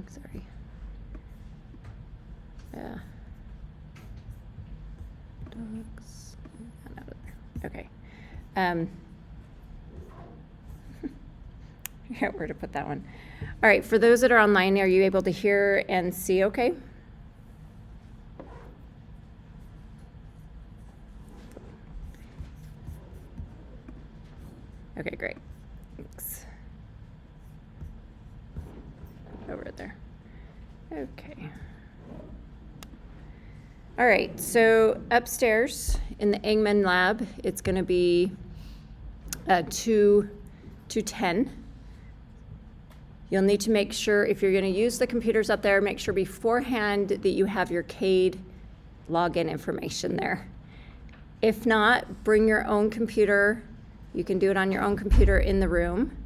sorry. Yeah. Dogs. Out of there. Okay. Yeah, where to put that one. All right, for those that are online, are you able to hear and see okay? Okay, great. Thanks. Over there. Okay. All right, so upstairs in the Engman lab, it's going to be 2 to 10. You'll need to make sure, if you're going to use the computers up there, make sure beforehand that you have your CADE login information there. If not, bring your own computer. You can do it on your own computer in the room.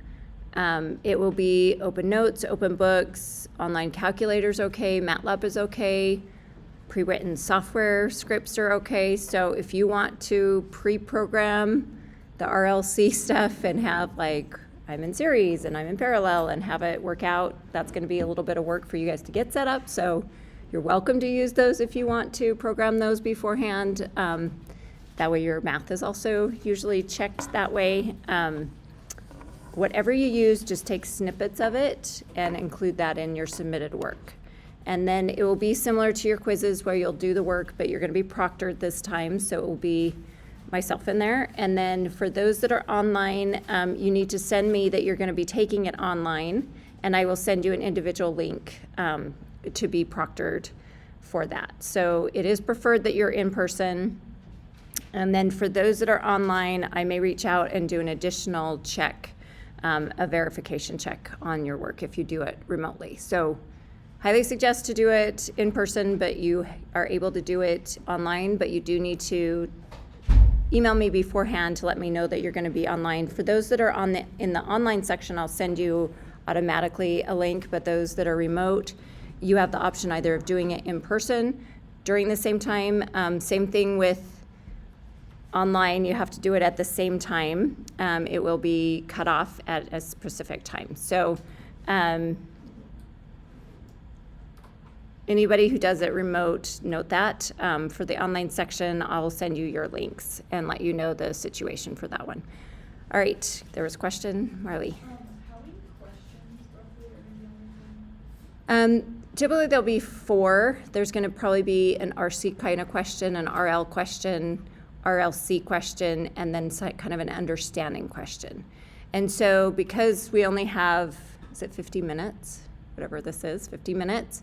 It will be open notes, open books, online calculators okay, MATLAB is okay, pre-written software scripts are okay. So if you want to pre-program the RLC stuff and have like, I'm in series and I'm in parallel and have it work out, that's going to be a little bit of work for you guys to get set up. So you're welcome to use those if you want to program those beforehand. That way your math is also usually checked that way. Whatever you use, just take snippets of it and include that in your submitted work. And then it will be similar to your quizzes where you'll do the work, but you're going to be proctored this time, so it will be myself in there. And then for those that are online, you need to send me that you're going to be taking it online, and I will send you an individual link to be proctored for that. So it is preferred that you're in person. And then for those that are online, I may reach out and do an additional check, a verification check on your work if you do it remotely. So highly suggest to do it in person, but you are able to do it online, but you do need to email me beforehand to let me know that you're going to be online. For those that are in the online section, I'll send you automatically a link, but those that are remote, you have the option either of doing it in person during the same time. Same thing with online, you have to do it at the same time. It will be cut off at a specific time. So anybody who does it remote, note that. For the online section, I'll send you your links and let you know the situation for that one. All right, there was a question, Marley. How many questions roughly are going to be on the exam? Typically there'll be 4. There's going to probably be an RC kind of question, an RL question, RLC question, and then kind of an understanding question. And so because we only have, is it 50 minutes? Whatever this is, 50 minutes.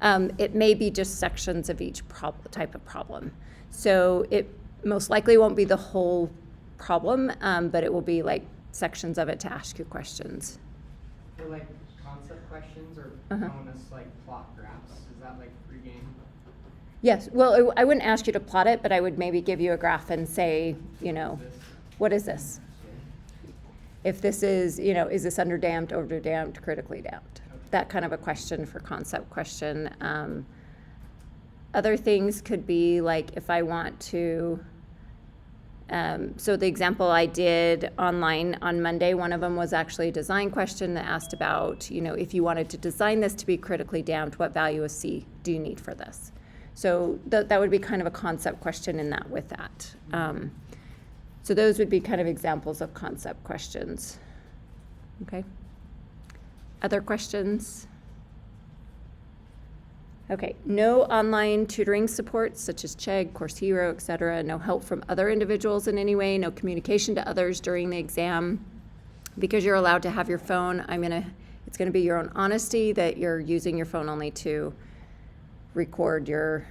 It may be just sections of each type of problem. So it most likely won't be the whole problem, but it will be like sections of it to ask you questions. For like concept questions or telling us like plot graphs, is that like free game? Yes, well, I wouldn't ask you to plot it, but I would maybe give you a graph and say, you know, what is this? If this is, you know, is this underdamped, overdamped, critically damped? That kind of a question for concept question. Other things could be like if I want to, so the example I did online on Monday, one of them was actually a design question that asked about, you know, if you wanted to design this to be critically damped, what value of C do you need for this? So that would be kind of a concept question in that with that. So those would be kind of examples of concept questions. Okay. Other questions? Okay, no online tutoring support such as Chegg, Course Hero, etc. No help from other individuals in any way, no communication to others during the exam. Because you're allowed to have your phone, it's gonna be your own honesty that you're using your phone only to record your,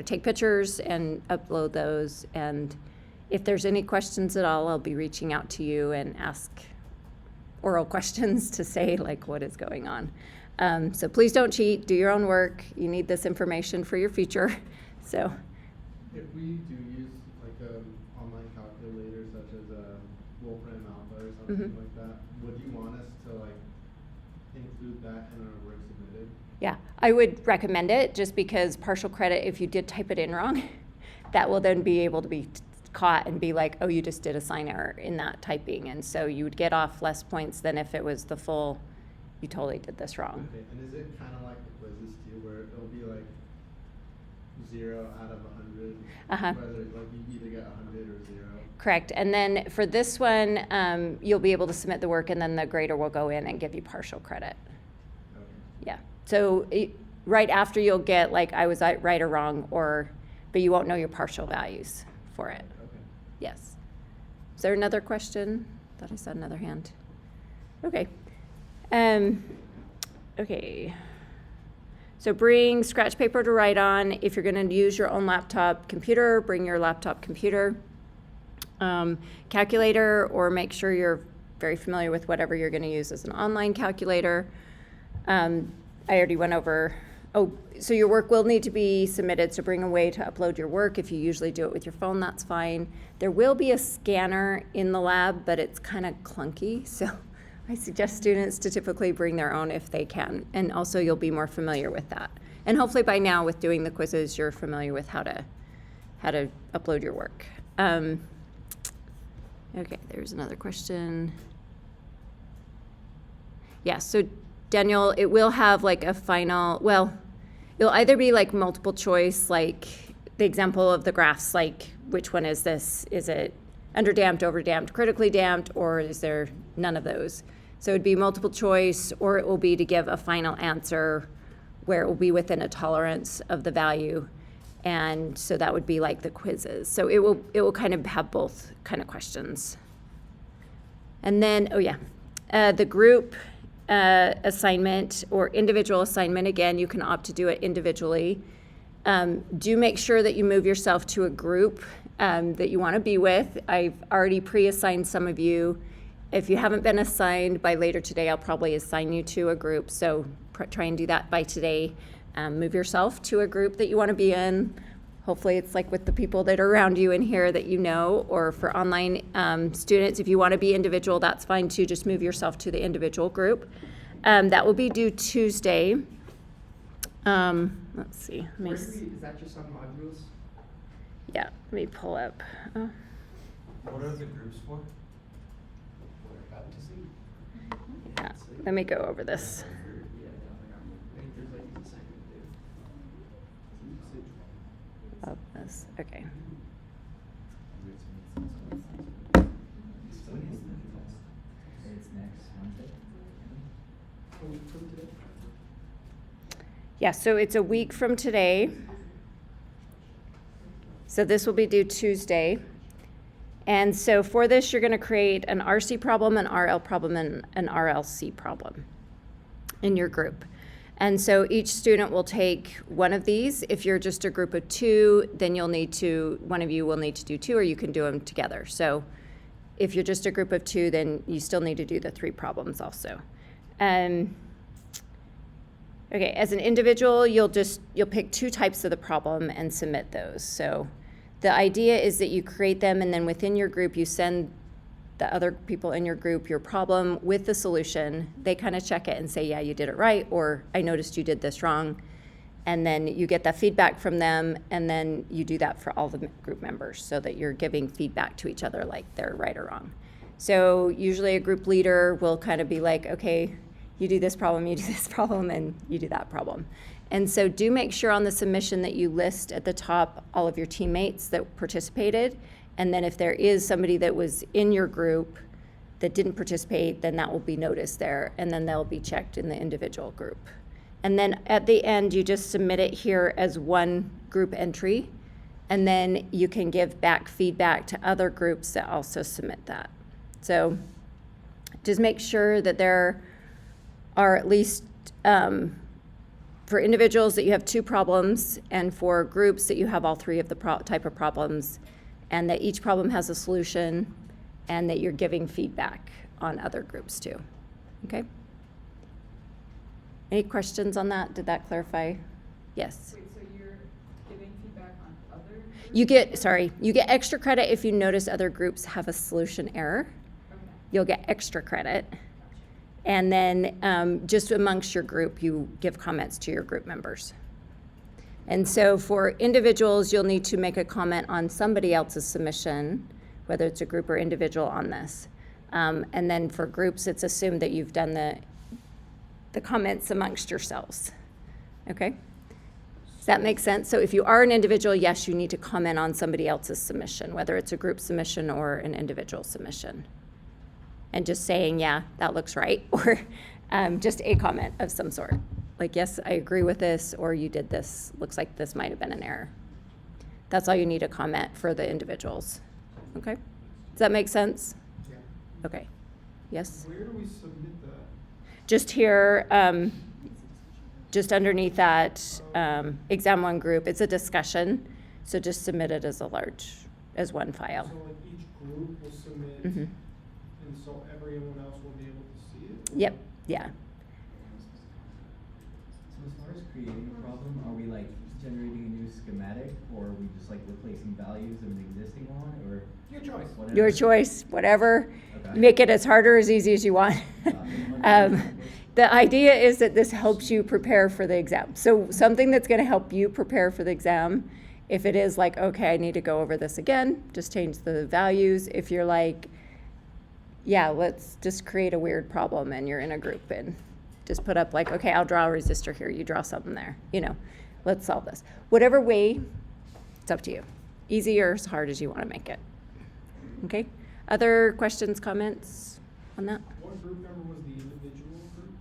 take pictures and upload those. And if there's any questions at all, I'll be reaching out to you and ask oral questions to say like what is going on. So please don't cheat, do your own work. You need this information for your future. So if we do use like an online calculator such as Wolfram Alpha or something like that, would you want us to like include that in our work submitted? yeah, I would recommend it just because partial credit, if you did type it in wrong, that will then be able to be caught and be like, oh, you just did a sign error in that typing. And so you would get off less points than if it was the full, you totally did this wrong. Okay, and is it kind of like the quizzes too, where it'll be like 0 out of 100, Uh-huh. whether like you either get 100 or 0? Correct. And then for this one, you'll be able to submit the work, and then the grader will go in and give you partial credit. Okay. Yeah. So right after you'll get like I was right or wrong, but you won't know your partial values for it. Okay. Yes. Is there another question? Thought I saw another hand. Okay. Okay. So bring scratch paper to write on. If you're going to use your own laptop computer, bring your laptop computer. Calculator, or make sure you're very familiar with whatever you're going to use as an online calculator. I already went over, so your work will need to be submitted, so bring a way to upload your work. If you usually do it with your phone, that's fine. There will be a scanner in the lab, but it's kind of clunky, so I suggest students to typically bring their own if they can, and also you'll be more familiar with that. And hopefully by now with doing the quizzes, you're familiar with how to upload your work. Okay, there's another question. Yeah, so Daniel, it will have like a final, well, it'll either be like multiple choice, like the example of the graphs, like which one is this? Is it underdamped, overdamped, critically damped, or is there none of those? So it'd be multiple choice, or it will be to give a final answer where it will be within a tolerance of the value. And so that would be like the quizzes. So it will kind of have both kind of questions. And then, the group assignment or individual assignment, again, you can opt to do it individually. Do make sure that you move yourself to a group that you want to be with. I've already pre-assigned some of you. If you haven't been assigned by later today, I'll probably assign you to a group. So try and do that by today. Move yourself to a group that you want to be in. Hopefully it's like with the people that are around you in here that you know, or for online students, if you want to be individual, that's fine too. Just move yourself to the individual group. That will be due Tuesday. Let's see. Is that just on modules? Yeah, let me pull up. Oh. What are the groups for? Yeah, let me go over this. I think there's like an assignment too. Of this. Okay. It's next Monday. A week from today? Yeah, so it's a week from today. So this will be due Tuesday. And so for this, you're going to create an RC problem, an RL problem, and an RLC problem in your group. And so each student will take one of these. If you're just a group of two, then one of you will need to do two, or you can do them together. So if you're just a group of two, then you still need to do the 3 problems also. Okay, as an individual, you'll pick 2 types of the problem and submit those. So the idea is that you create them, and then within your group, you send the other people in your group your problem with the solution. They kind of check it and say, yeah, you did it right, or I noticed you did this wrong. And then you get that feedback from them, and then you do that for all the group members so that you're giving feedback to each other like they're right or wrong. So usually a group leader will kind of be like, okay, you do this problem, you do this problem, and you do that problem. And so do make sure on the submission that you list at the top all of your teammates that participated. And then if there is somebody that was in your group that didn't participate, then that will be noticed there, and then they'll be checked in the individual group. And then at the end, you just submit it here as one group entry, and then you can give back feedback to other groups that also submit that. So just make sure that there are at least, for individuals, that you have 2 problems, and for groups that you have all 3 of the type of problems, and that each problem has a solution, and that you're giving feedback on other groups too. Okay? Any questions on that? Did that clarify? Yes. Wait, so you're giving feedback on other groups? You get extra credit if you notice other groups have a solution error. Okay. You'll get extra credit. And then just amongst your group, you give comments to your group members. And so for individuals, you'll need to make a comment on somebody else's submission, whether it's a group or individual on this. And then for groups, it's assumed that you've done the comments amongst yourselves. Okay? Does that make sense? So if you are an individual, yes, you need to comment on somebody else's submission, whether it's a group submission or an individual submission. And just saying, yeah, that looks right, or just a comment of some sort. Like, yes, I agree with this, or you did this, looks like this might have been an error. That's all you need to comment for the individuals. Okay? Does that make sense? Yeah. Okay. Yes? Where do we submit that? Just here, just underneath that exam one group, it's a discussion, so just submit it as as one file. So like each group will submit, Mhm. and so everyone else will be able to see it? Yep, yeah. So as far as creating a problem, are we like generating a new schematic, or are we just like replacing values of an existing one, or? Your choice. Whatever? Your choice, whatever. Okay. Make it as hard or as easy as you want. The idea is that this helps you prepare for the exam. So something that's going to help you prepare for the exam, if it is like, okay, I need to go over this again, just change the values. If you're like, yeah, let's just create a weird problem and you're in a group and just put up like, okay, I'll draw a resistor here, you draw something there, let's solve this. Whatever way, it's up to you. Easy or as hard as you want to make it. Okay? Other questions, comments on that? What group number was the individual group?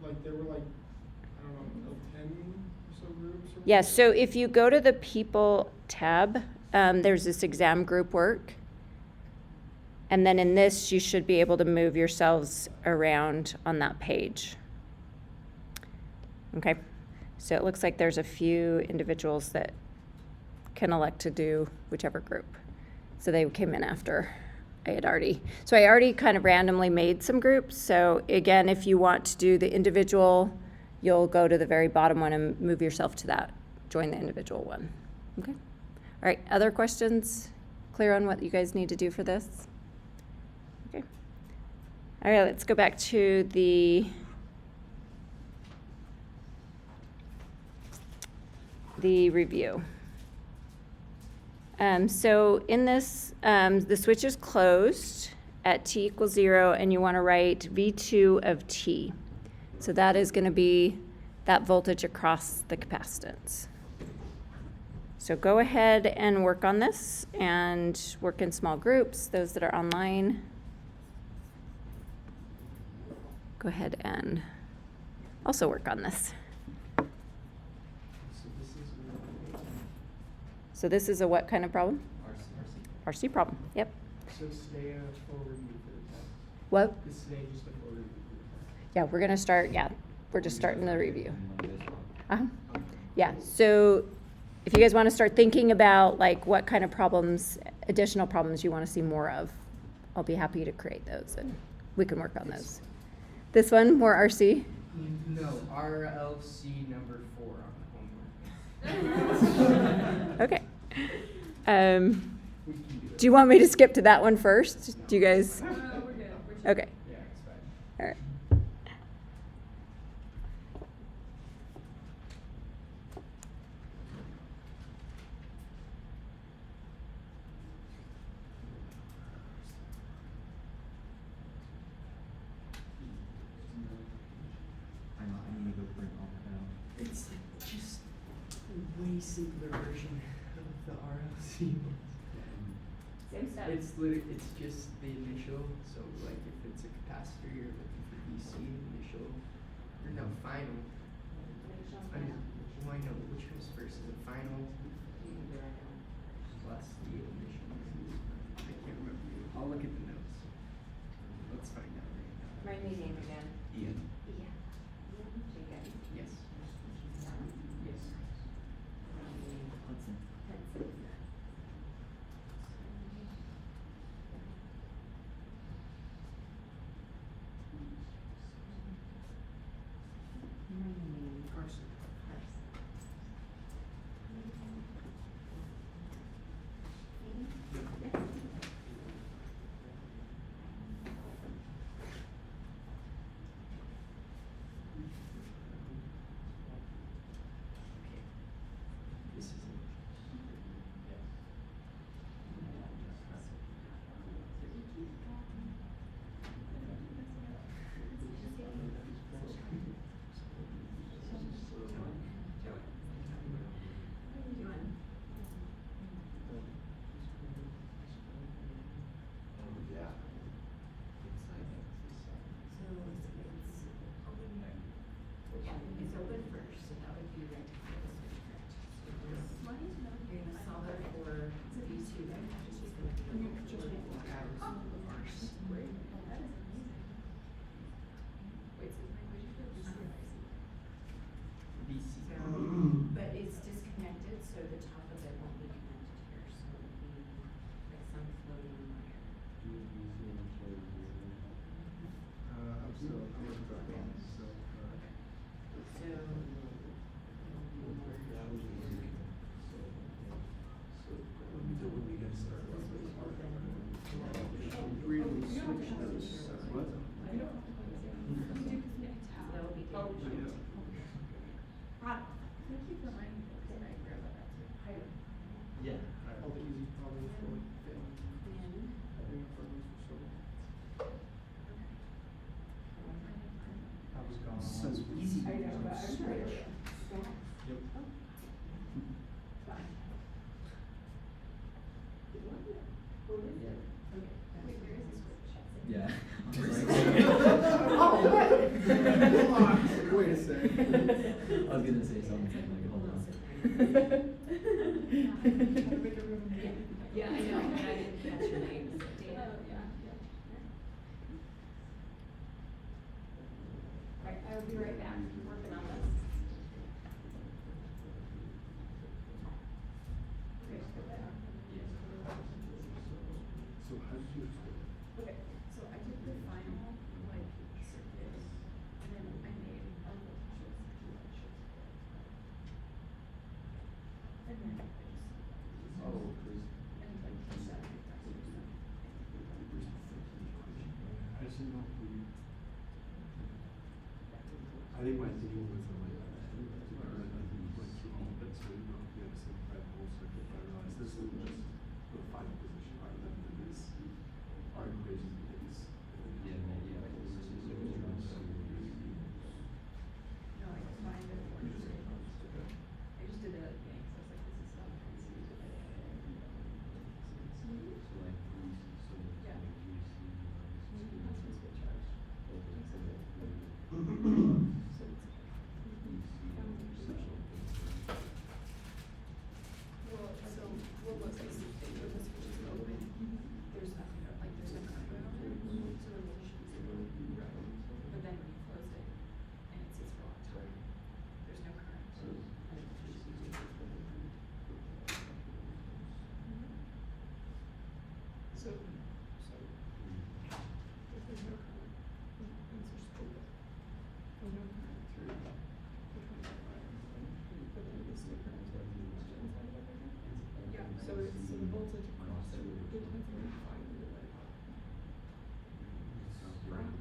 Like there were like, I don't know, 10 or so groups? Or Yeah, so if you go to the People tab, there's this exam group work. And then in this, you should be able to move yourselves around on that page. Okay, so it looks like there's a few individuals that can elect to do whichever group. So they came in after I already kind of randomly made some groups. So again, if you want to do the individual, you'll go to the very bottom one and move yourself to that, join the individual one. Okay, all right, other questions? Clear on what you guys need to do for this? Okay. All right, let's go back to the review. So in this, the switch is closed at t equals 0, and you want to write V2 of t. So that is going to be that voltage across the capacitance. So go ahead and work on this and work in small groups. Those that are online, go ahead and also work on this. So this is a what kind of problem? RC problem, yep. So today a full review for the test. What? Is today just a full review for the test? Yeah, we're gonna start, we're just starting the review. Yeah, so if you guys wanna start thinking about like what kind of problems, additional problems you wanna see more of, I'll be happy to create those and we can work on those. This one, more RC? No, RLC number 4 on the homework. Okay. We can do it. Do you want me to skip to that one first? Do you guys? No, we're good. We're Okay, Yeah, it's fine. all right. I know, I need to go print all that out. It's just a way simpler version of the RLC ones. Same stuff. It's just the initial, so like if it's a capacitor, you're looking for ECE initial, or no, final. Well, I know, which comes first, is it final plus the initial? I can't remember, I'll look at the notes. Let's find out right now. Write me name again. Ian. Yeah. Yes. Yes. Hudson. Carson. You're gonna solve it for V2, then just gonna do it. Wait, so language BC. but it's disconnected, so the top of it won't be connected here, so it'll be like some floating wire. I'm still, I'm gonna drop on, so, So. That will be damaged. Thank you for reminding me, because I forgot about that too. Yeah. all the easy problems for like And having problems for so. I was gone. So easy. I know, but I'm sure. Yep. Wait, there is a switch. Yeah. Oh, what? Hold on, wait a second. I was gonna say something like, hold on. Yeah, I know, and I didn't catch your names. Oh, yeah, yeah. Right, I will be right back, working on this. Okay, put that on. So how did you? Okay, so I did the final, like, circuit, and then I made a voltages. And then I just. Oh, crazy. And like, push that. I just didn't know if we. I think my thinking was on like, I think went through all of it, so I didn't know if we had to simplify the whole circuit, but I realized this is just the final position rather than this, our equation is. No, I combined it. I just did it at the beginning, so I was like, this is not crazy. Yeah. That's what's good charge. So it's. Well, so, what was this, they put the switches open, there's nothing, like, there's no current going on there, so the voltage is zero. But then when you close it, and it sits for a long time, there's no current. And the voltage is zero. So, if there's no current, then it's just open. There's no current through the 25 wire. But then this new current is what moves inside of everything. Yeah, so it's, so the voltage across it, it depends on how far you like.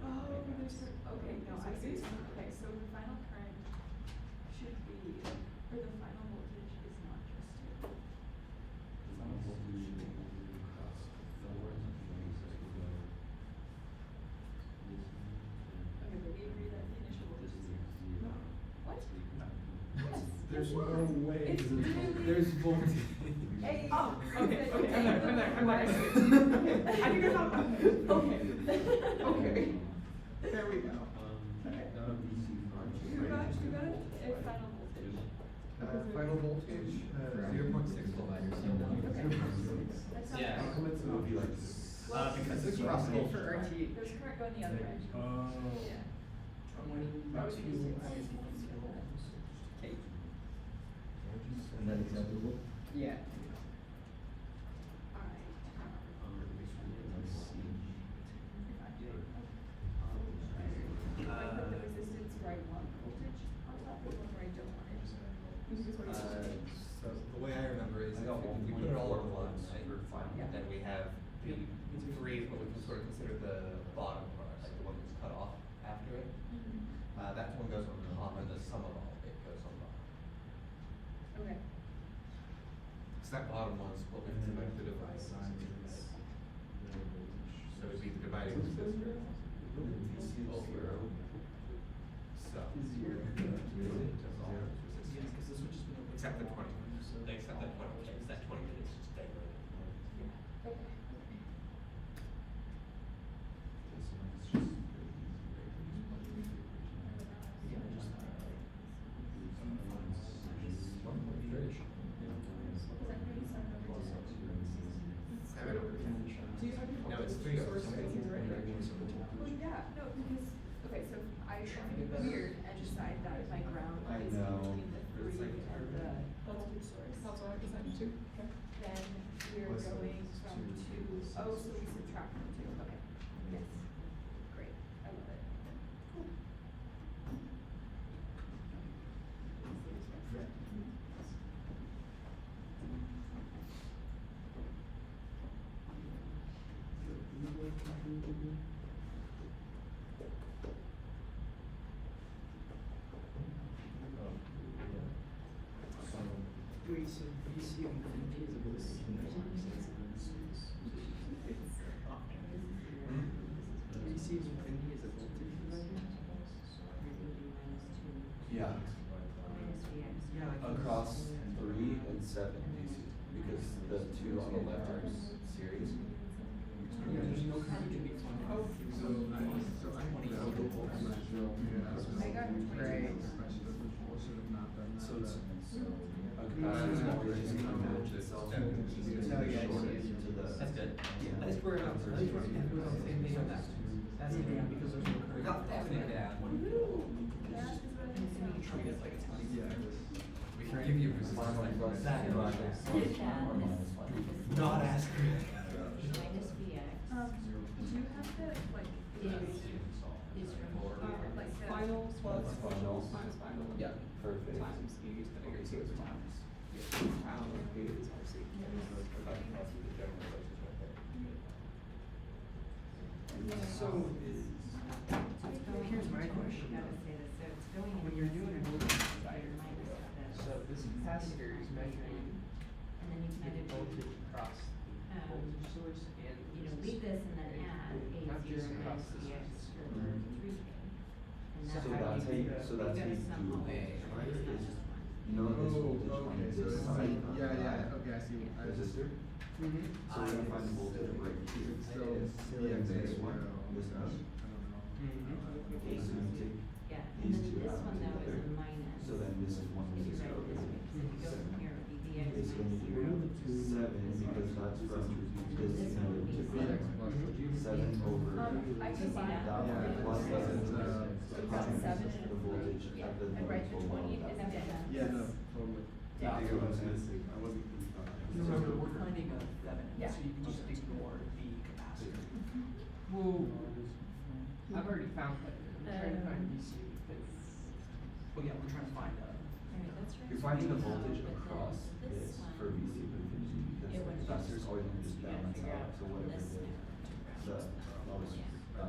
Oh, there's, okay, no, I see, okay, so the final current should be, or the final voltage is not just two. Okay, but we agree that the initial voltage is zero. What? Yes. There's Yes. no way. It's literally. There's voltage. Hey. Oh, okay, okay, I'm there. Okay. I think I found one. Okay. Okay. There we go. You got a final voltage. Final voltage, For 0.6 providers, volts. so now. That's not. Yeah. How come it's gonna be like this? Well, Because it's it's possible. possible for RT. There's current going the other way. Oh. Yeah. That would be Okay. Is that acceptable? Yeah. I put the resistance where I want voltage on top, the one where I don't want it. This is what it's supposed to be. So the way I remember is if we put it all in one, right, then we have the three, what we can sort of consider the bottom part, like the one that's cut off after it. That one goes on top and the sum of all of it goes on bottom. Okay. So that bottom one's what we connect the device. So it'd be the dividing resistor over sub. Except the 20, except that 20, okay, it's that 20 minutes just stay right. Yeah. Okay. Two, okay. then we're What's the going from two? two, oh, so we subtract from two, okay. Yes, great, I love it. Cool. Wait, so VC infinity is a VC VC infinity is a voltage divider? Yeah, Yeah, like across 3 and 7 DC, because the 2 on the left are series. Yeah, there's no current can be funded. Oh. So I know, I'm not sure. I got it. Right. Should have not done that. So it's, but- a capacitor's voltage is going to match itself to Oh, yeah, I see. shortage to the. That's good. At least we're on the same page on that. That's the thing, because there's no current. Without having it down. Treat it like it's not Yeah, even. this. We forgive you for Final like plus. that. Not as good. Minus Vx Do you have the, like, is from here. like the final plus That's final. minus final? Yeah. Perfect. Times E is gonna go to its times. So, here's my question. Gotta say this, so it's going in. When you're doing a voltage divider. divider, Minus so this capacitor is measuring And then you can the either voltage across the voltage source and. you know, leave this and then add A Not zero just across minus the Vx source. equal to 3K. And So So how that's how you, do so that's how you gotta do somehow voltage, measure right? it, it's not Is just one. you know this voltage on Okay, so this it's, side. yeah, okay, I see. I just, Resistor, Mm-hmm. so we're gonna find the voltage right here. so, And this one, this one. Okay, so you take Yeah, and these then two this out one though is together. a minus. So then this is one If you resistor write over it this here. way, 'cause if you go from here, it would be Vx Okay, so when minus you zero. remove 7, because that's from this This one would be to VX plus. 7 over I can see that. that Yeah, one plus it's, this is You've got 7 and the voltage yeah, at the and right the voltage 20 level. and then. Yeah, no, totally. Yeah. I get what I'm saying. I wasn't thinking about that. Remember, we're finding a Thevenin, Yeah. so you can just ignore the capacitor. Whoa. I've already found that. I'm trying to find VC because, well, yeah, we're trying to find Alright, that's right. You're finding the So, voltage but then across this this one, for VC infinity because it would capacitors just- always gonna just you gotta balance figure out, so whatever this the now to the ground. lowest Yeah.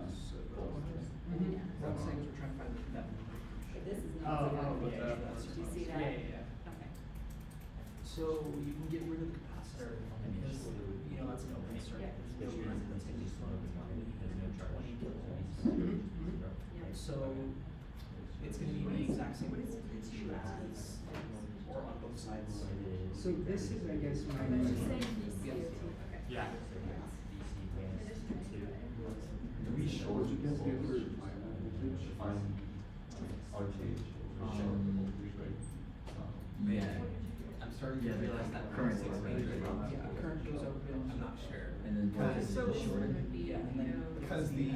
voltage. Mm-hmm. Yeah. What I'm saying is we're trying to find the Thevenin. But this is Oh, not oh, zero but Vx. that's- Do you see Yeah, that? yeah, yeah. Okay. So you can get rid of the capacitor because, you know, that's an open circuit. Yeah. There's no resistance. Yeah. So it's gonna be the exact same voltage as, or on both sides. So this is, I guess, my. And then you're saying VC, okay. Yeah. Do we short the voltage to find RTH? Man, I'm starting to realize that Current six is meters. right. Yeah, current goes over. I'm not sure. And then voltage is So- shorted. Yeah, and then Because the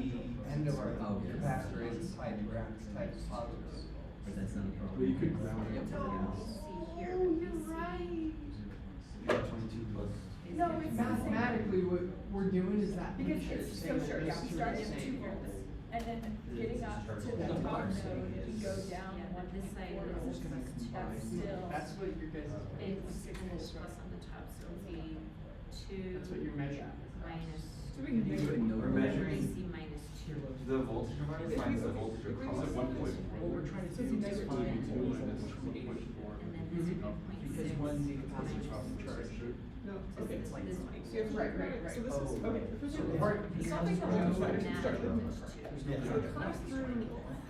end of our Oh, yes. capacitor is tied to ground, it's tied to positive. But that's not a problem. But you could ground it. Yep. See here. Oh, you're right. You got 22 plus. No, it's not. Mathematically, what we're doing is that. Because picture it's is so saying that short, yeah, those I'm two are starting the at same. 2 volts, and then getting up to the Yeah. top node, you go down Yeah, but this side 1.4 is Just gonna volts. combine. That's still. That's what your guys. It's 6 volts plus on the top, so it'll be 2 That's what you're measuring. minus. So we can You do would know. We're measuring AC minus 2. the voltage divider finds the voltage across At 1.4. What we're trying to So do it's is negative find. 2 minus 1.4. And then this would be 0.6. Because when the capacitor's off the charge. No, Okay, it's like. This one. so you have, right, so this is, Oh. okay, So so the part- something because wrong with there's it, no- start with There's this. two. There's So no- it comes through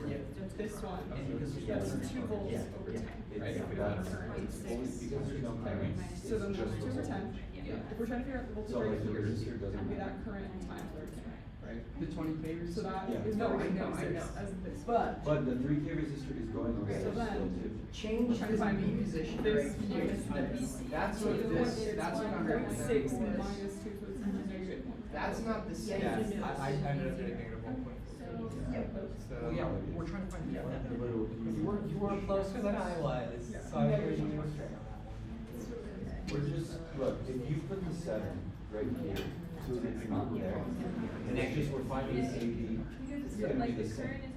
Yeah. this one, And because there's that's no- 2 volts Yeah. over 10, right? It's, that's, it's only because there's no current, it's So then just that's 2 over 10, Yeah. if we're trying to figure out the voltage So like right the here, resistor doesn't it'd be matter. that current times everything, right? The 20K resistor? So that Yeah. is No, what I know, 1.6 I know. as this, but But the 3K resistor is going over So there then- still too. Change we're trying to this find B position this right here. minus the BC. That's So what the this, one is that's what I'm 1.6 referring to. minus 2 to the negative 1. That's not the same. Yeah, I ended up getting negative 1.4. So, Well, yeah, we're trying to find the other. The little- You were closer than I was, Yeah. so I was really straight on that one. We're just, look, if you put the 7 right here, so it's not there, and it's just, we're finding AD, it's gonna be the same.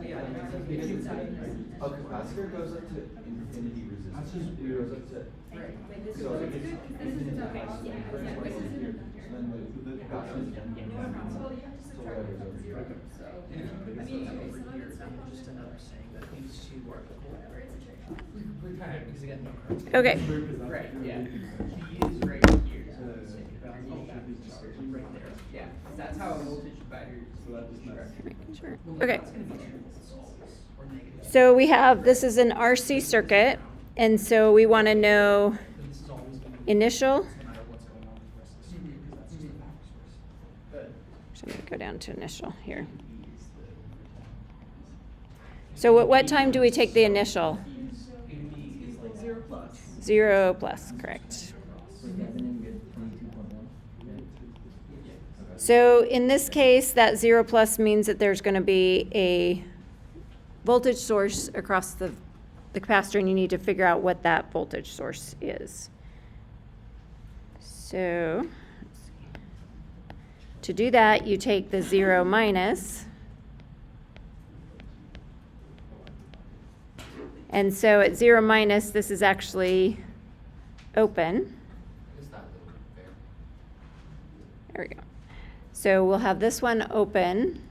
Yeah, If you put a capacitor goes up to infinity resistance, it goes up to, so if it's infinite capacity, it brings one over here, so then the capacitor is then so whatever's over here. Just another saying that these two are we kind of, because again, no current. Okay. Right, yeah. He is right here. Right there. Yeah, that's how a voltage battery is structured. Okay. That's gonna be true or negative. So we have, this is an RC circuit, and so we want to know But this is always gonna be. initial. No matter what's going on with the rest of the circuit, because that's just a power source. Good. So I'm going to go down to initial here. So at what time do we take the initial? AB is like 0 plus. 0 plus, correct. For Devin, we get 22.1. Okay. So in this case, that 0 plus means that there's going to be a voltage source across the capacitor, and you need to figure out what that voltage source is. So let's see. To do that, you take the 0 minus. And so at 0 minus, this is actually open. Is that fair? There we go. So we'll have this one open.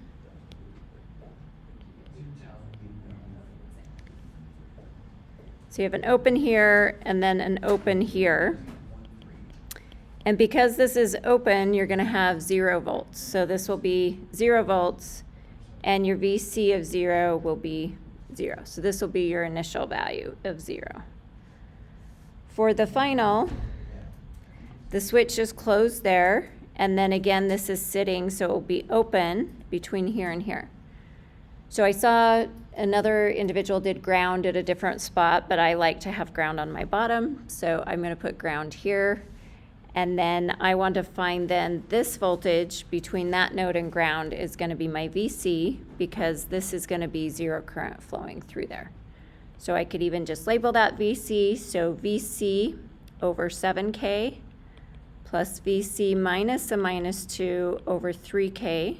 So you have an open here and then an open here. And because this is open, you're going to have 0 volts. So this will be 0 volts, and your VC of 0 will be 0. So this will be your initial value of 0. For the final, the switch is closed there, and then again this is sitting, so it will be open between here and here. So I saw another individual did ground at a different spot, but I like to have ground on my bottom, so I'm going to put ground here. And then I want to find then this voltage between that node and ground is going to be my VC, because this is going to be 0 current flowing through there. So I could even just label that VC. So VC over 7K plus VC minus a minus 2 over 3K.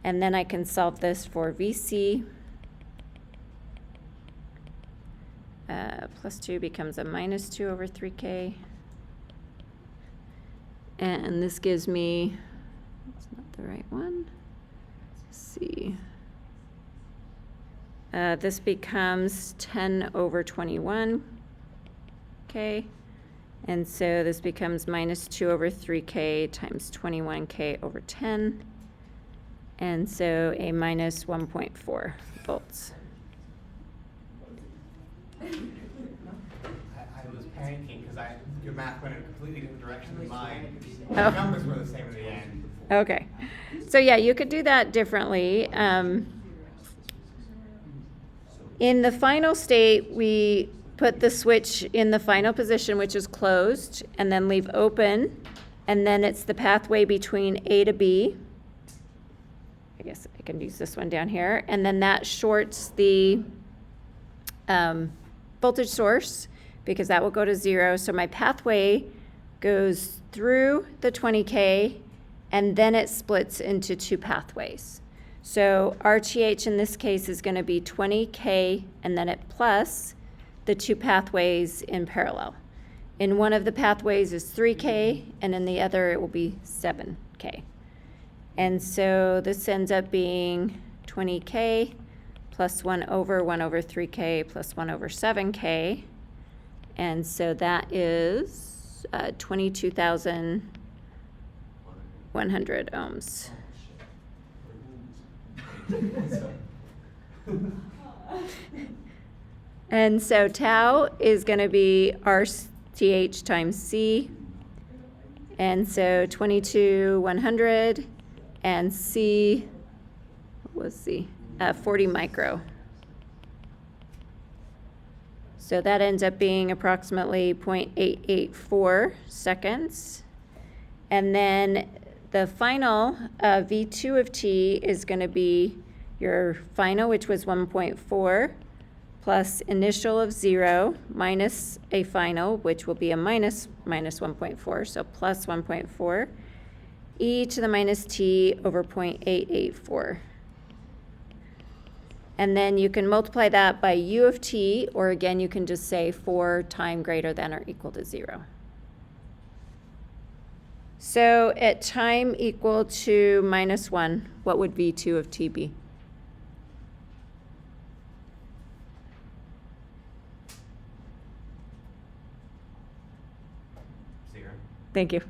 And then I can solve this for VC plus 2 becomes a minus 2 over 3K. And this gives me, that's not the right one. Let's see. This becomes 10 over 21, K. And so this becomes minus 2 over 3K times 21K over 10. And so a minus 1.4 volts. I was panicking because your math went in a completely different direction than mine. Oh. The numbers were the same in the end. Okay. So yeah, you could do that differently. In the final state, we put the switch in the final position, which is closed, and then leave open, and then it's the pathway between A to B. I guess I can use this one down here, and then that shorts the voltage source, because that will go to 0. So my pathway goes through the 20K, and then it splits into 2 pathways. So RTH in this case is going to be 20K, and then it plus the 2 pathways in parallel. In one of the pathways is 3K, and in the other it will be 7K. And so this ends up being 20K plus 1 over 3K plus 1 over 7K. And so that is 22,100 ohms. And so tau is going to be RTH times C. And so 22,100 and C, what was C? 40 micro. So that ends up being approximately 0.884 seconds. And then the final V2 of T is going to be your final, which was 1.4, plus initial of 0 minus a final, which will be a minus 1.4, so plus 1.4, e to the minus t over 0.884. And then you can multiply that by u of t, or again, you can just say 4 time greater than or equal to 0. So at time equal to minus 1, what would v2 of t be? Zero. Thank you.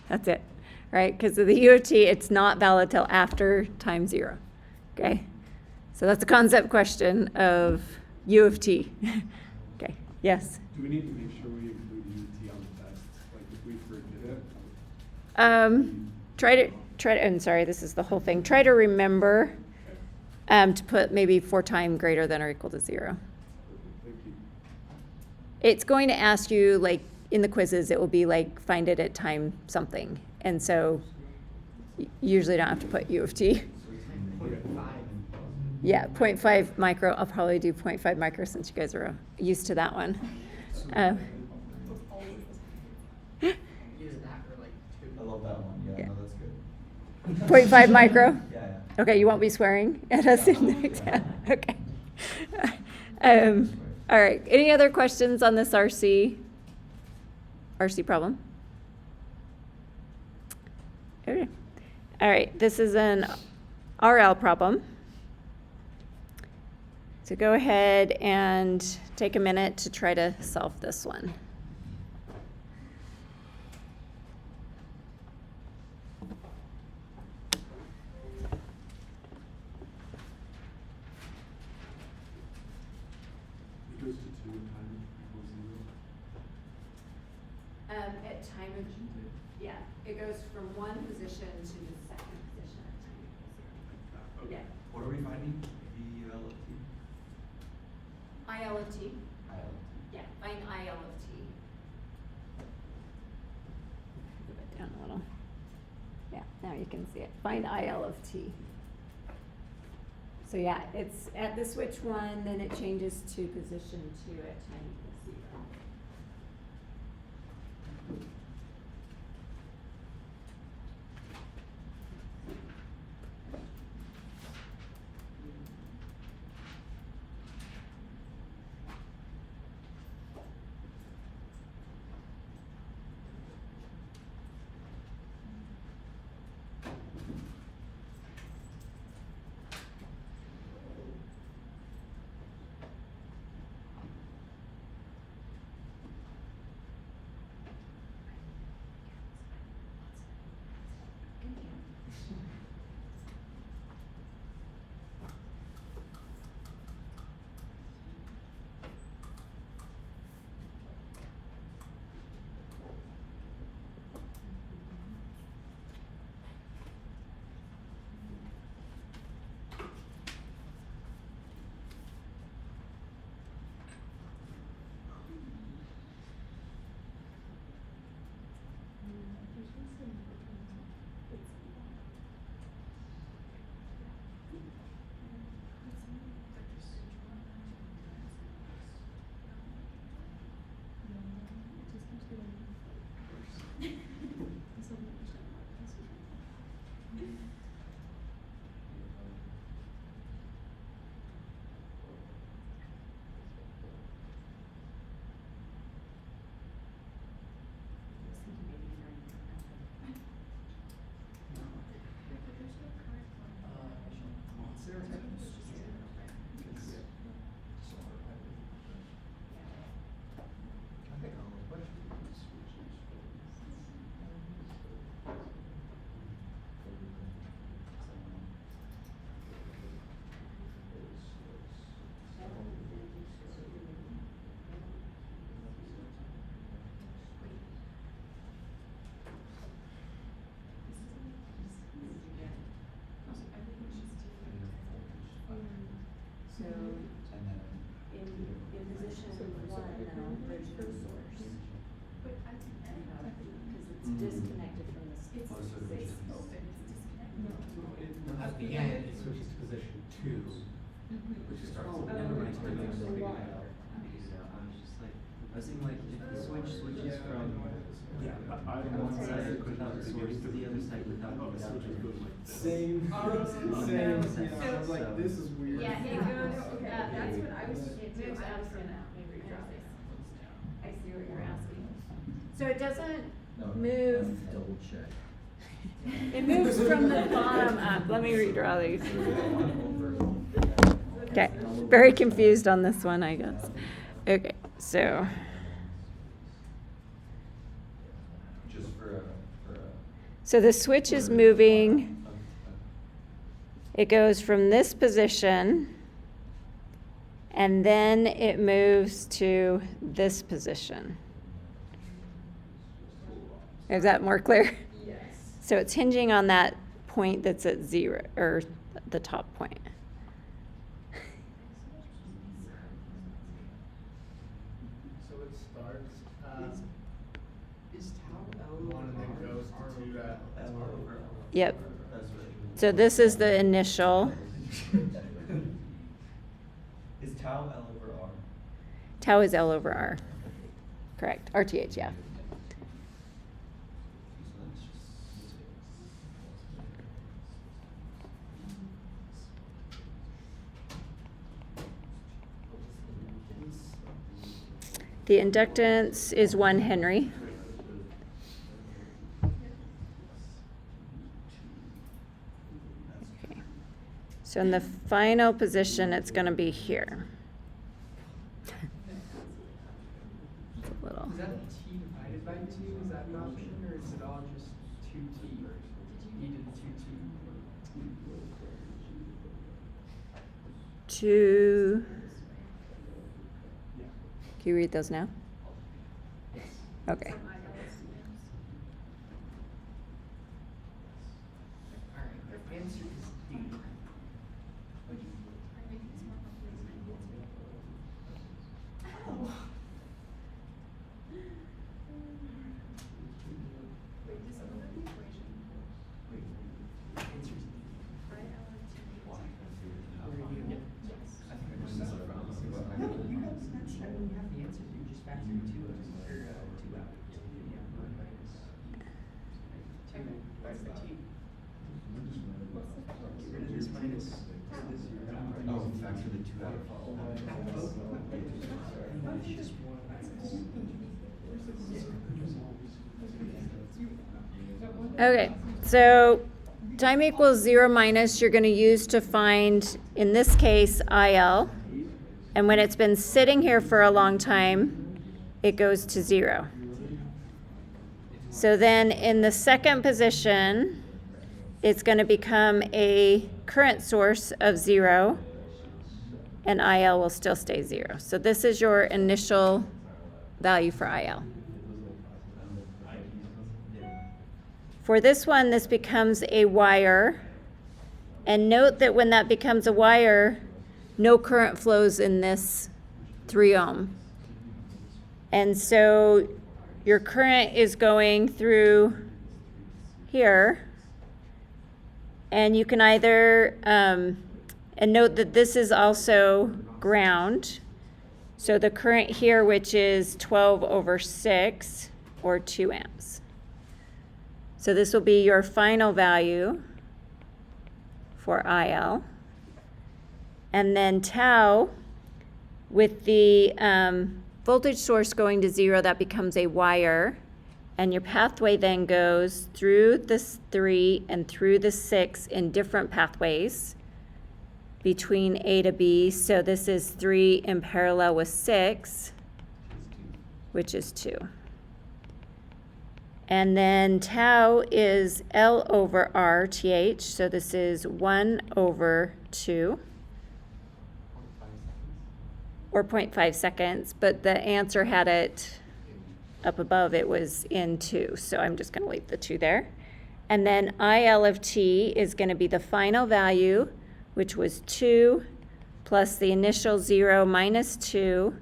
That's it, right? Because of the u of t, it's not valid till after time 0, okay? So that's a concept question of u of t. Okay, yes? Do we need to make sure we include UT on the test? Like if we forget it? Try to, and sorry, this is the whole thing. Try to remember to put maybe 4 time greater than or equal to 0. Thank you. It's going to ask you, like, in the quizzes, it will be like, find it at time something. And so you usually don't have to put u of t. Yeah, 0.5 micro. I'll probably do 0.5 micro since you guys are used to that one. Either that or like two. I love that one, yeah, Yeah. no, that's good. 0.5 micro? Yeah, yeah. Okay, you won't be swearing at us in the exam? Okay. All right, any other questions on this RC problem? Okay. All right, this is an RL problem. So go ahead and take a minute to try to solve this one. It goes to 2 and time equals 0. At time of, yeah, it goes from one position to the second position at time equals 0. Okay. Yeah. What are we finding? VL of T? IL of t? IL of T. Yeah, find IL of t. Move it down a little. Yeah, now you can see it. Find IL of t. So yeah, it's at the switch 1, then it changes to position 2 at time equals 0. So And then. in position 1 now, there's no source. But I think Because it's Mm. disconnected from the it's Oh, so it's it's- open, it's disconnected. At the end, it switches to position 2, which starts. Oh, never mind. okay. was thinking like if the switches from Yeah, I one side without the source to the other side without the adapter. Same, Oh, same, so- yeah, I was like, so- this is weird. Yeah, it goes, Okay, that's what I was thinking too. moves I up was from gonna that. maybe redraw this. I see what you're asking. So it doesn't No, move, double check. it moves from the bottom up. Let me redraw these. Okay, very confused on this one, I guess. Okay, so, Just for so the switch is moving, it goes from this position, and then it moves to this position. Is that more clear? Yes. So it's hinging on that point that's at 0, or the top point. So it starts Is tau L one and then goes to two at L over L. Yep. That's right. So this is the initial. Is tau L over R? Tau is L over R. Correct. RTH, yeah. The inductance is 1 Henry. Okay. So in the final position, it's going to be here. It's a little. Is that t divided by 2? Is that an option, or is it all just 2t? E to the 2t? 2. Can you read those now? Okay. Alright, the answer is D. Wait, just look at the equation. Wait, the answer is D. Right, Why? Where do you? Yes. I think I just said it wrong. No, you have, I mean, you have the answer, you just factor 2 out, or 2 out. Yeah, 1 minus 2 divided by t. Get rid of this minus. Oh, factor the 2 out. It's just 1 minus. Okay, so time equals 0 minus, you're going to use to find, in this case, IL. And when it's been sitting here for a long time, it goes to 0. So then in the second position, it's going to become a current source of 0, and IL will still stay 0. So this is your initial value for IL. For this one, this becomes a wire. And note that when that becomes a wire, no current flows in this 3 ohm. And so your current is going through here. And you can either, and note that this is also ground. So the current here, which is 12 over 6, or 2 amps. So this will be your final value for IL. And then tau, with the voltage source going to 0, that becomes a wire. And your pathway then goes through this 3 and through the 6 in different pathways between A to B. So this is 3 in parallel with 6, which is 2. And then tau is L over RTH, so this is 1 over 2, or 0.5 seconds, but the answer had it up above, it was in 2, so I'm just going to leave the 2 there. And then IL of t is going to be the final value, which was 2 plus the initial 0 minus 2,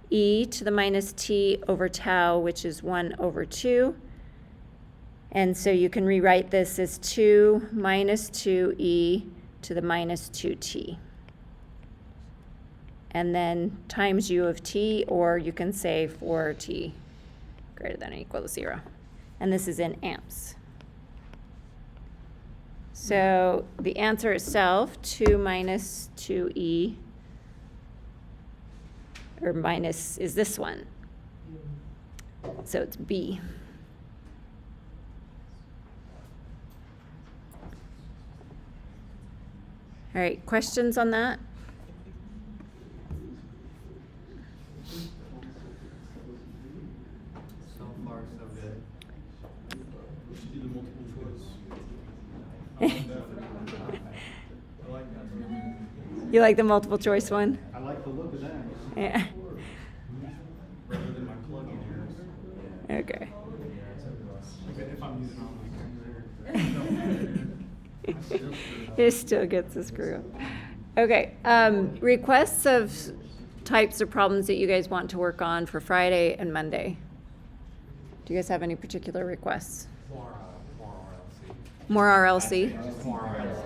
e to the minus t over tau, which is 1 over 2. And so you can rewrite this as 2 minus 2e to the minus 2t. and then times u of t, or you can say for t greater than or equal to 0. And this is in amps. So the answer itself, 2 minus 2e, or minus, is this one. So it's B. All right, questions on that? So far, so good. We should do the multiple choice. I like that. You like the multiple choice one? I like the look of that. Yeah. Rather than my plug-in errors. Okay. Even if I'm using online It still gets a screw up. Okay, requests of types of problems that you guys want to work on for Friday and Monday. Do you guys have any particular requests? More RLC. More RLC.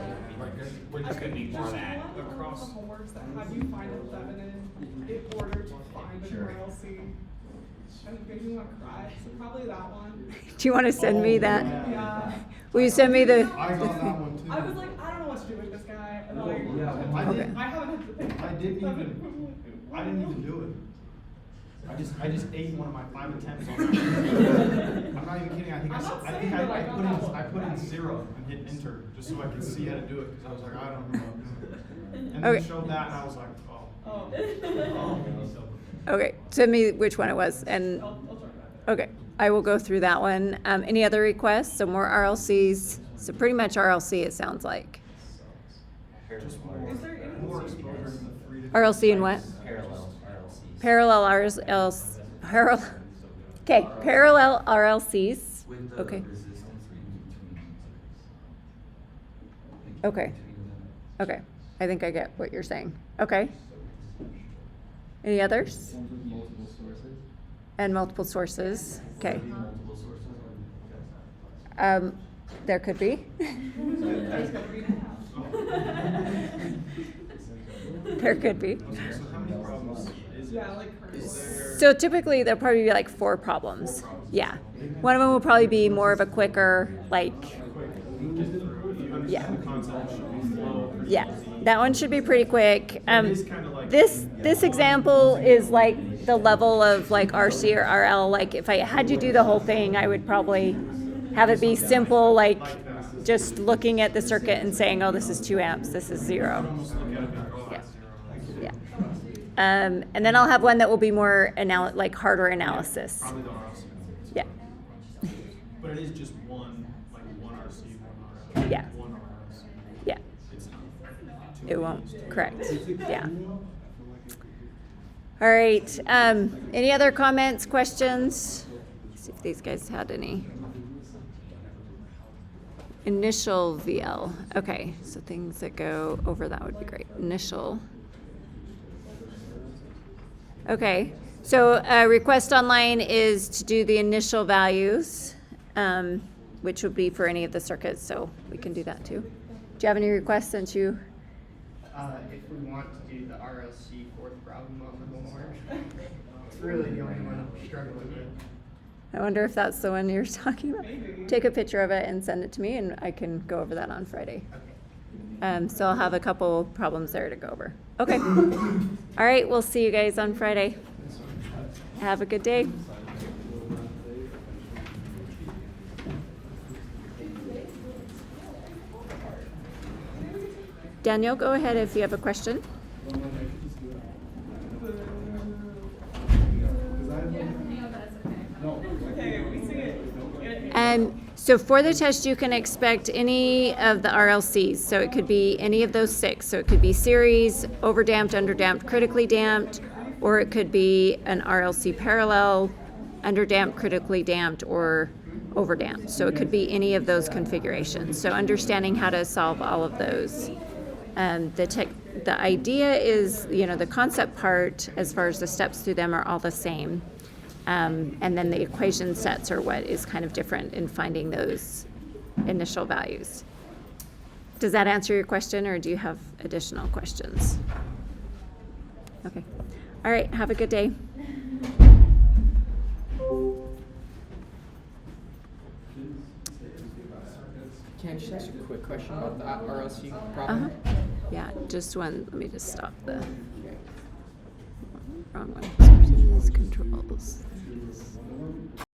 We're just gonna need more of that. Across the homeworks that have you find a feminine in order to find an RLC. And it makes me want to cry, so probably that one. Do you want to send me that? Yeah. Will you send me the? I got that one too. I was like, I don't know what to do with this guy. And like, Yeah, I okay. haven't had to think. I didn't even do it. I just ate one of my 5 attempts on that. I'm not even kidding. I think I'm not I saying that I got that one. put in 0 and hit enter just so I could see how to do it because I was like, I don't know. And then Okay. it showed that and I was like, oh. Oh. Okay, send me which one it was, and I'll try that. okay, I will go through that one. Any other requests? So more RLCs. So pretty much RLC. It sounds like Just Is there any more exposure to the 3 different RLC and what? Parallel RLCs. Parallel parallel. Okay, parallel RLCs. With the Okay. resistance range between Okay. Okay, I think I get what you're saying. Okay. Any others? Ones with multiple sources. And multiple sources. Okay. multiple sources. There could be. There could be. So how many problems is it? Yeah, like Is there? So typically there'll probably be like 4 problems. Yeah. One of them will probably be more of a quicker, like, You understand the concept, should be flow. yeah. That one should be pretty quick. It is kinda like- This example is like the level of like RC or RL. Like if I had you do the whole thing, I would probably have it be simple, like just looking at the circuit and saying, oh, this is 2 amps, this is 0. Almost look at it and go, oh, Yeah. that's 0. Yeah. And then I'll have one that will be more like hardware analysis. Probably the RLC. Yeah. But it is just one, like one RC, one RL. Yeah. One RLC. Yeah. It's not two It of won't. these. Correct. Yeah. All right. Any other comments, questions? Let's see if these guys had any. Initial VL. Okay, so things that go over that would be great. Initial. Okay, so request online is to do the initial values, which would be for any of the circuits, so we can do that too. Do you have any requests since you? If we want to do the RLC 4th problem on the homework, it's really the only one I'm struggling with. I wonder if that's the one you're talking about. Take a picture of it and send it to me, and I can go over that on Friday. So I'll have a couple problems there to go over. Okay. All right, we'll see you guys on Friday. Have a good day. Daniel, go ahead if you have a question. Okay, we see it. So for the test, you can expect any of the RLCs. So it could be any of those 6. So it could be series, overdamped, underdamped, critically damped, or it could be an RLC parallel, underdamped, critically damped, or overdamped. So it could be any of those configurations. So understanding how to solve all of those. The idea is, the concept part, as far as the steps through them, are all the same. And then the equation sets are what is kind of different in finding those initial values. Does that answer your question, or do you have additional questions? Okay. All right, have a good day. Can I just ask a quick question about that RLC problem? Uh-huh. Yeah, just one, let me just stop the wrong one. Sources, controls.